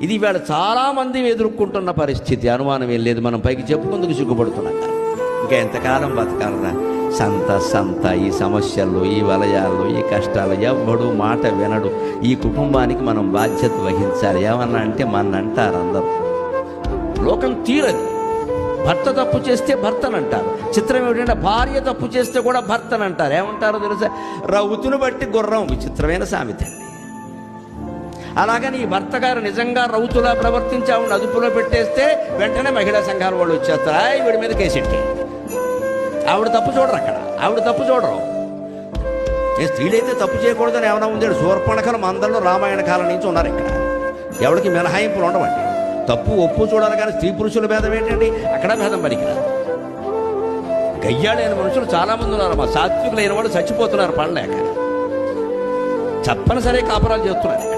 ఇది ఇవాళ చాలామంది ఎదుర్కొంటున్న పరిస్థితి, అనుమానం ఏం లేదు. మనం పైకి చెప్పుకుందుకు సిగ్గుపడుతున్నాం. ఇంకా ఎంతకాలం బతకాలరా సంత ఈ సమస్యల్లో, ఈ వలయాల్లో, ఈ కష్టాలు. ఎవ్వడు మాట వినడు. ఈ కుటుంబానికి మనం బాధ్యత వహించాలి. ఏమన్నా అంటే మన అంటారు అందరూ. లోకం తీరది. భర్త తప్పు చేస్తే భర్తనంటారు. చిత్రం ఏమిటంటే భార్య తప్పు చేస్తే కూడా భర్తనంటారు. ఏమంటారో తెలుసా? రౌతును బట్టి గుర్రం. విచిత్రమైన సామెత. అలాగని ఈ భర్త గారు నిజంగా రౌతులా ప్రవర్తించి ఆవిడ అదుపులో పెట్టేస్తే వెంటనే మహిళా సంఘాల వాళ్ళు వచ్చేస్తారు. వీడి మీద కేసెట్టి. ఆవిడ తప్పు చూడరు. అక్కడ ఆవిడ తప్పు చూడరు. స్త్రీలైతే తప్పు చేయకూడదని ఏమైనా ఉంది? శూర్పణఖలు మందల్లో రామాయణ కాలం నుంచి ఉన్నారు. ఇక్కడ ఎవరికి మినహాయింపులు ఉండవండి. తప్పు ఒప్పు చూడాలి, కానీ స్త్రీ పురుషుల భేదం ఏంటండి? అక్కడ భేదం పనికిరాదు. గయ్యాళైన మనుషులు చాలామంది ఉన్నారు. మా సాత్వికులైన వాళ్ళు చచ్చిపోతున్నారు పడలేక. తప్పనిసరి కాపురాలు చేస్తున్నారు.